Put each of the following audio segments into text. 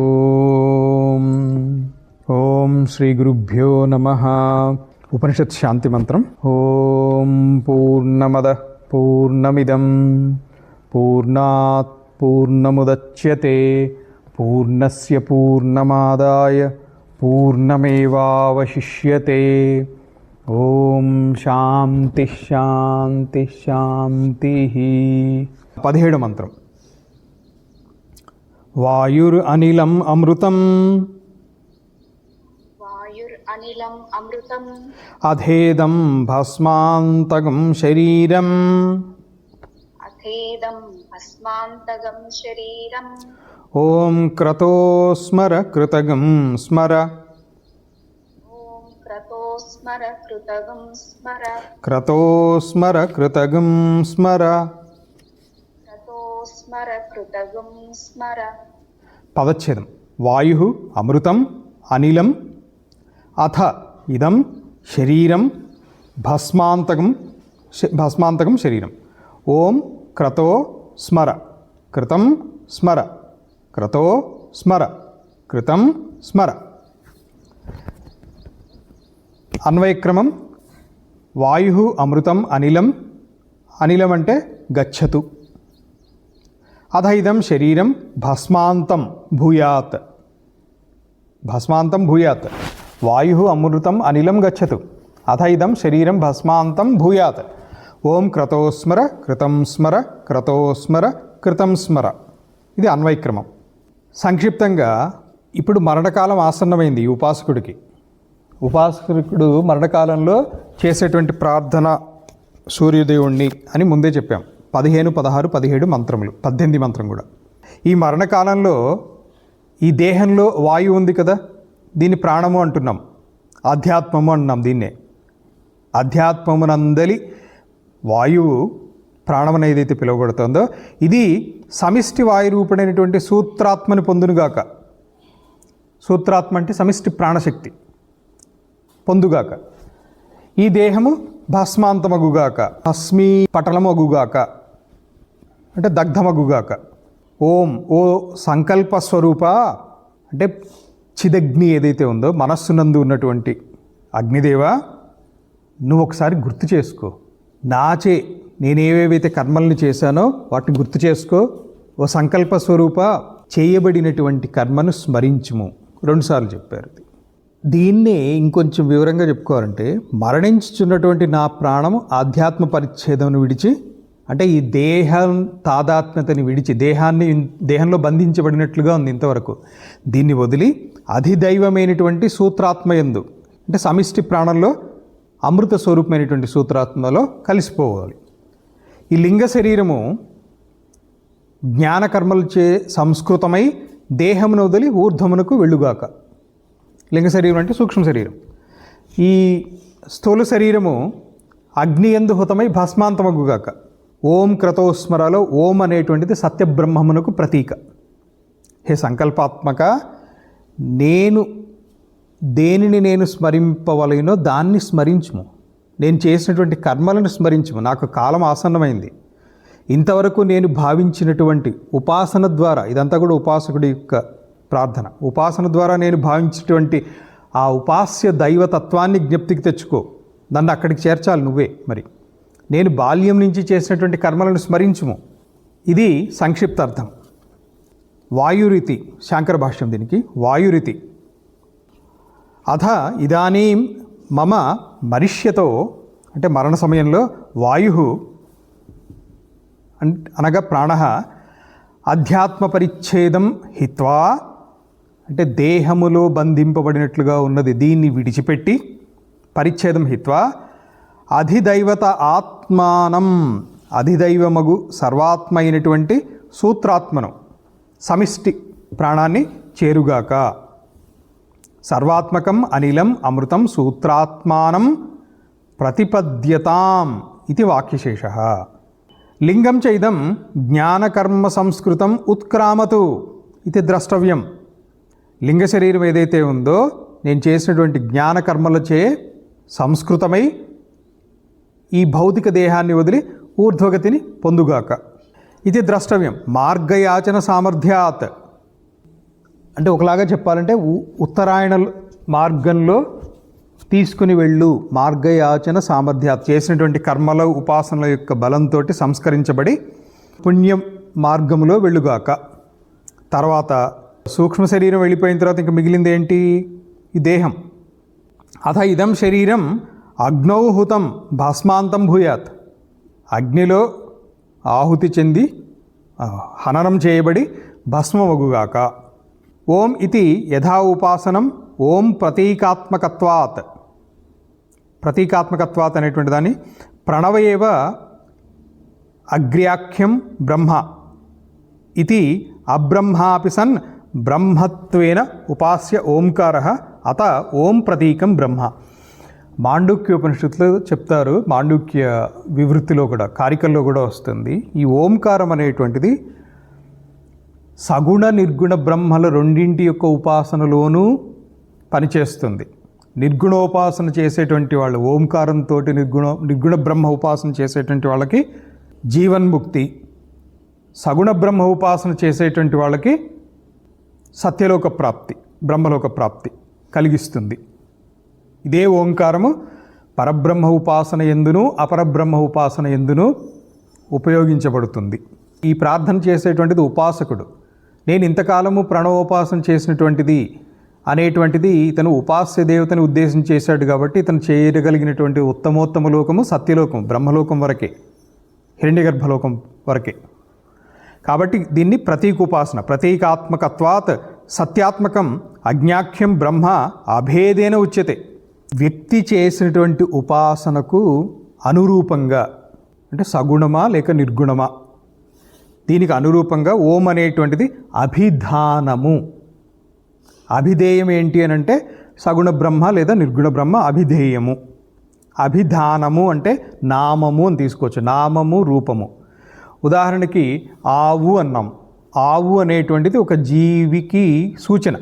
ఓం ఓం శ్రీ గురుభ్యో నమః. ఉపనిషత్ శాంతి మంత్రం. ఓం పూర్ణమద పూర్ణమిదం పూర్ణాత్ పూర్ణముదచ్యతే పూర్ణస్య పూర్ణమాదాయ పూర్ణమేవావశిష్యతే. ఓం శాంతి శాంతి శాంతి. 17వ మంత్రం. వాయురనిలం అమృతం అధేదం భస్మాంతకం శరీరం ఓం క్రతో స్మర కృతగం స్మర క్రతో స్మర కృతగం స్మర. పదచ్ఛేదం. వాయు అమృతం అనిలం అథ ఇదం శరీరం భస్మాంతకం శరీరం. ఓం క్రతో స్మర కృతం స్మర క్రతో స్మర కృతం స్మర. అన్వయక్రమం. వాయు అమృతం అనిలం. అనిలం అంటే గచ్చతు. అథ ఇదం శరీరం భస్మాంతం భూయాత్. భస్మాంతం భూయాత్. వాయు అమృతం అనిలం గచ్చతు. అథ ఇదం శరీరం భస్మాంతం భూయాత్. ఓం క్రతో స్మర కృతం స్మర క్రతో స్మర కృతం స్మర. ఇది అన్వయక్రమం. సంక్షిప్తంగా ఇప్పుడు మరణకాలం ఆసన్నమైంది ఈ ఉపాసకుడికి. ఉపాసకుడు మరణకాలంలో చేసేటువంటి ప్రార్థన సూర్యదేవుణ్ణి అని ముందే చెప్పాం. 15, 16, 17 మంత్రములు, 18 మంత్రం కూడా. ఈ మరణకాలంలో ఈ దేహంలో వాయువు ఉంది కదా, దీన్ని ప్రాణము అంటున్నాం, ఆధ్యాత్మము అంటున్నాం. దీన్నే ఆధ్యాత్మమునందలి వాయువు ప్రాణమని ఏదైతే పిలువబడుతుందో ఇది సమిష్టి వాయు రూపమైనటువంటి సూత్రాత్మని పొందునుగాక. సూత్రాత్మ అంటే సమిష్టి ప్రాణశక్తి పొందుగాక. ఈ దేహము భస్మాంతమగుగాక, భస్మీ పటలమగుగాక అంటే దగ్ధమగుగాక. ఓం ఓ సంకల్ప స్వరూప అంటే చిదగ్ని ఏదైతే ఉందో మనస్సునందు ఉన్నటువంటి అగ్నిదేవా, నువ్వు ఒకసారి గుర్తు చేసుకో. నాచే నేనేవేవైతే కర్మల్ని చేశానో వాటిని గుర్తు చేసుకో. ఓ సంకల్ప స్వరూప చేయబడినటువంటి కర్మను స్మరించుము. 2 సార్లు చెప్పారు. దీన్నే ఇంకొంచెం వివరంగా చెప్పుకోవాలంటే, మరణించుచున్నటువంటి నా ప్రాణము ఆధ్యాత్మ పరిచ్ఛేదమును విడిచి, అంటే ఈ దేహం తాదాత్మ్యతని విడిచి, దేహంలో బంధించబడినట్లుగా ఉంది ఇంతవరకు, దీన్ని వదిలి అధిదైవమైనటువంటి సూత్రాత్మయందు అంటే సమిష్టి ప్రాణంలో అమృత స్వరూపమైనటువంటి సూత్రాత్మలో కలిసిపోవాలి. ఈ లింగ శరీరము జ్ఞానకర్మలచే సంస్కృతమై దేహమును వదిలి ఊర్ధ్వమునకు వెళ్ళుగాక. లింగ శరీరం అంటే సూక్ష్మ శరీరం. ఈ స్థూల శరీరము అగ్నియందు హుతమై భస్మాంతమగుగాక. ఓం క్రతోస్మరలో ఓం అనేటువంటిది సత్యబ్రహ్మమునకు ప్రతీక. హే సంకల్పాత్మక, దేనిని నేను స్మరింపవలెనో దాన్ని స్మరించుము. నేను చేసినటువంటి కర్మలను స్మరించుము. నాకు కాలం ఆసన్నమైంది. ఇంతవరకు నేను భావించినటువంటి ఉపాసన ద్వారా, ఇదంతా కూడా ఉపాసకుడి యొక్క ప్రార్థన, ఉపాసన ద్వారా నేను భావించినటువంటి ఆ ఉపాస్య దైవతత్వాన్ని జ్ఞప్తికి తెచ్చుకో. నన్ను అక్కడికి చేర్చాలి నువ్వే. మరి నేను బాల్యం నుంచి చేసినటువంటి కర్మలను స్మరించుము. ఇది సంక్షిప్తార్థం. వాయురితి శాంకర భాష్యం దీనికి. వాయురితి అథ ఇదానీం మమ మరిష్యతో అంటే మరణ సమయంలో వాయు అనగా ప్రాణ అధ్యాత్మ పరిచ్ఛేదం హిత్వా అంటే దేహములో బంధింపబడినట్లుగా ఉన్నది దీన్ని విడిచిపెట్టి, పరిచ్ఛేదం హిత్వా అధిదైవత ఆత్మానం అధిదైవమగు సర్వాత్మ అయినటువంటి సూత్రాత్మను సమిష్టి ప్రాణాన్ని చేరుగాక. సర్వాత్మకం అనిలం అమృతం సూత్రాత్మానం ప్రతిపద్యతాం ఇది వాక్యశేష. లింగం చ ఇదం జ్ఞానకర్మ సంస్కృతం ఉత్క్రామతు ఇది ద్రష్టవ్యం. లింగ శరీరం ఏదైతే ఉందో నేను చేసినటువంటి జ్ఞానకర్మలచే సంస్కృతమై ఈ భౌతిక దేహాన్ని వదిలి ఊర్ధ్వగతిని పొందుగాక. ఇది ద్రష్టవ్యం. మార్గయాచన సామర్థ్యాత్ అంటే ఒకలాగా చెప్పాలంటే ఉత్తరాయణ మార్గంలో తీసుకుని వెళ్ళు, మార్గయాచన సామర్థ్యాత్, చేసినటువంటి కర్మల ఉపాసనల యొక్క బలంతో సంస్కరించబడి పుణ్యం మార్గంలో వెళ్ళుగాక. తర్వాత సూక్ష్మ శరీరం వెళ్ళిపోయిన తర్వాత ఇంకా మిగిలింది ఏంటి? ఈ దేహం. అథ ఇదం శరీరం అగ్నౌ హుతం భస్మాంతం భూయాత్, అగ్నిలో ఆహుతి చెంది హననం చేయబడి భస్మమగుగాక. ఓం ఇది యథా ఉపాసనం ఓం ప్రతీకాత్మకత్వాత్, ప్రతీకాత్మకత్వాత్ అనేటువంటి దాన్ని ప్రణవ ఏవ అగ్ర్యాఖ్యం బ్రహ్మ ఇది అబ్రహ్మాపి సన్ బ్రహ్మత్వేన ఉపాస్య ఓంకారః అత ఓం ప్రతీకం బ్రహ్మ. మాండూక్యోపనిషత్తులో చెప్తారు, మాండూక్య వివృత్తిలో కూడా, కారికల్లో కూడా వస్తుంది. ఈ ఓంకారం అనేటువంటిది సగుణ నిర్గుణ బ్రహ్మల రెండింటి యొక్క ఉపాసనలోనూ పనిచేస్తుంది. నిర్గుణోపాసన చేసేటువంటి వాళ్ళు, ఓంకారంతో నిర్గుణ బ్రహ్మ ఉపాసన చేసేటువంటి వాళ్ళకి జీవన్ముక్తి, సగుణ బ్రహ్మ ఉపాసన చేసేటువంటి వాళ్ళకి సత్యలోక ప్రాప్తి, బ్రహ్మలోక ప్రాప్తి కలిగిస్తుంది. ఇదే ఓంకారము పరబ్రహ్మ ఉపాసన ఎందును అపరబ్రహ్మ ఉపాసన ఎందును ఉపయోగించబడుతుంది. ఈ ప్రార్థన చేసేటువంటిది ఉపాసకుడు. నేను ఇంతకాలము ప్రణవోపాసన చేసినటువంటిది అనేటువంటిది ఇతను ఉపాస్య దేవతని ఉద్దేశం చేశాడు కాబట్టి ఇతను చేయగలిగినటువంటి ఉత్తమోత్తమ లోకము సత్యలోకం, బ్రహ్మలోకం వరకే, హిరణ్యగర్భలోకం వరకే. కాబట్టి దీన్ని ప్రతీకోపాసన, ప్రతీకాత్మకత్వాత్ సత్యాత్మకం అజ్ఞాఖ్యం బ్రహ్మ అభేదేన ఉచ్యతే. వ్యక్తి చేసినటువంటి ఉపాసనకు అనురూపంగా, అంటే సగుణమా లేక నిర్గుణమా, దీనికి అనురూపంగా ఓం అనేటువంటిది అభిధానము. అభిధేయం ఏంటి అని అంటే సగుణ బ్రహ్మ లేదా నిర్గుణ బ్రహ్మ అభిధేయము. అభిధానము అంటే నామము అని తీసుకోవచ్చు, నామము రూపము. ఉదాహరణకి ఆవు అన్నాం. ఆవు అనేటువంటిది ఒక జీవికి సూచన.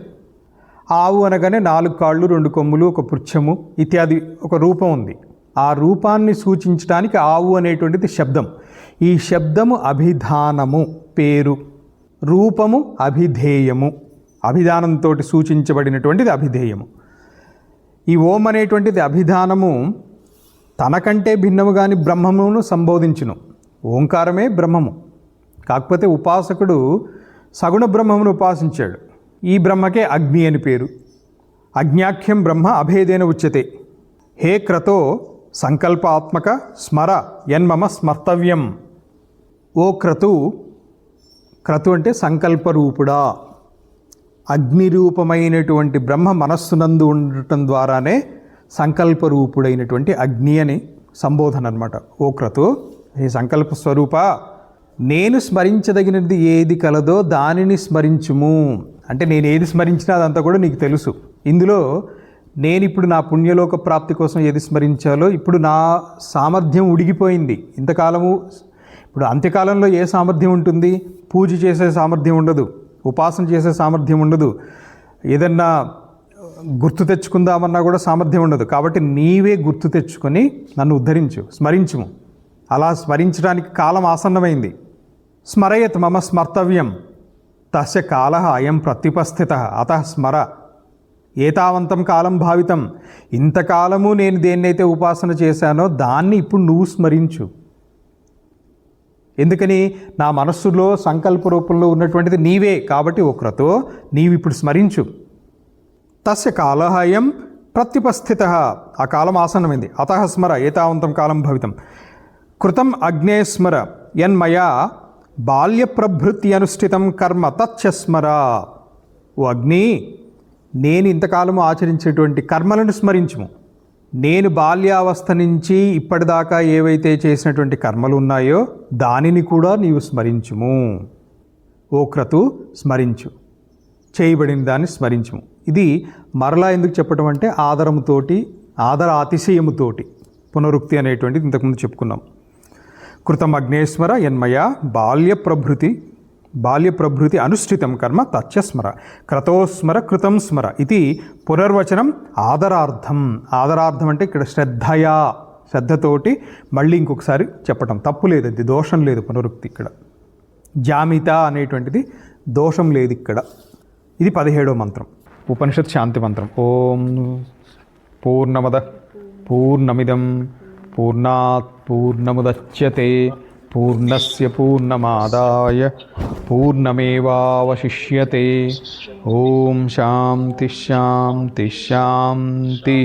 ఆవు అనగానే 4 కాళ్ళు 2 కొమ్ములు ఒక పుచ్చము ఇత్యాది ఒక రూపం ఉంది. ఆ రూపాన్ని సూచించడానికి ఆవు అనేటువంటిది శబ్దం. ఈ శబ్దము అభిధానము పేరు, రూపము అభిధేయము, అభిధానంతో సూచించబడినటువంటిది అభిధేయము. ఈ ఓం అనేటువంటిది అభిధానము తనకంటే భిన్నము కాని బ్రహ్మమును సంబోధించును. ఓంకారమే బ్రహ్మము. కాకపోతే ఉపాసకుడు సగుణ బ్రహ్మమును ఉపాసించాడు. ఈ బ్రహ్మకే అగ్ని అని పేరు. అజ్ఞాఖ్యం బ్రహ్మ అభేదేన ఉచ్యతే. హే క్రతో సంకల్పాత్మక స్మర యన్మమ స్మర్తవ్యం. ఓ క్రతు, క్రతు అంటే సంకల్పరూపుడా, అగ్నిరూపమైనటువంటి బ్రహ్మ మనస్సునందు ఉండటం ద్వారానే సంకల్పరూపుడైనటువంటి అగ్ని అని సంబోధన అనమాట. ఓ క్రతు, ఈ సంకల్ప స్వరూప, నేను స్మరించదగినది ఏది కలదో దానిని స్మరించుము. అంటే నేను ఏది స్మరించినా అదంతా కూడా నీకు తెలుసు. ఇందులో నేను ఇప్పుడు నా పుణ్యలోక ప్రాప్తి కోసం ఏది స్మరించాలో ఇప్పుడు నా సామర్థ్యం ఉడిగిపోయింది. ఇంతకాలము, ఇప్పుడు అంత్యకాలంలో ఏ సామర్థ్యం ఉంటుంది? పూజ చేసే సామర్థ్యం ఉండదు, ఉపాసన చేసే సామర్థ్యం ఉండదు, ఏదన్నా గుర్తు తెచ్చుకుందామన్నా కూడా సామర్థ్యం ఉండదు. కాబట్టి నీవే గుర్తు తెచ్చుకొని నన్ను ఉద్ధరించు, స్మరించుము. అలా స్మరించడానికి కాలం ఆసన్నమైంది. స్మరయత్ మమ స్మర్తవ్యం తస్య కాల అయం ప్రత్యుపస్థిత అతః స్మర ఏతావంతం కాలం భావితం. ఇంతకాలము నేను దేన్నైతే ఉపాసన చేశానో దాన్ని ఇప్పుడు నువ్వు స్మరించు. ఎందుకని? నా మనస్సులో సంకల్ప రూపంలో ఉన్నటువంటిది నీవే. కాబట్టి ఒకరితో నీవు ఇప్పుడు స్మరించు. తస్య కాల అయం ప్రత్యుపస్థిత, ఆ కాలం ఆసన్నమైంది. అతః స్మర ఏతావంతం కాలం భవితం. కృతం అగ్నే స్మర యన్మయా బాల్యప్రభృతి అనుష్ఠితం కర్మ తచ్చ స్మర. ఓ అగ్ని, నేను ఇంతకాలము ఆచరించేటువంటి కర్మలను స్మరించుము. నేను బాల్యావస్థ నుంచి ఇప్పటిదాకా ఏవైతే చేసినటువంటి కర్మలు ఉన్నాయో దానిని కూడా నీవు స్మరించుము. ఓ క్రతు, స్మరించు, చేయబడిన దాన్ని స్మరించుము. ఇది మరలా ఎందుకు చెప్పడం అంటే ఆదరముతోటి, ఆదర అతిశయముతోటి పునరుక్తి అనేటువంటిది ఇంతకుముందు చెప్పుకున్నాం. కృతం అగ్నేశ్వర యన్మయ బాల్యప్రభృతి అనుష్ఠితం కర్మ తచ్చస్మర క్రతోస్మర కృతం స్మర ఇది పునర్వచనం ఆదరార్థం. ఆదరార్థం అంటే ఇక్కడ శ్రద్ధతోటి మళ్ళీ ఇంకొకసారి చెప్పటం. తప్పు లేదు, అది దోషం లేదు. పునరుక్తి ఇక్కడ జామిత అనేటువంటిది దోషం లేదు ఇక్కడ. ఇది 17వ మంత్రం, ఉపనిషత్ శాంతి మంత్రం. ఓం పూర్ణమద పూర్ణమిదం పూర్ణాత్ పూర్ణముదచ్యతే పూర్ణస్య పూర్ణమాదాయ పూర్ణమేవావశిష్యతే. ఓం శాంతి శాంతి శాంతి.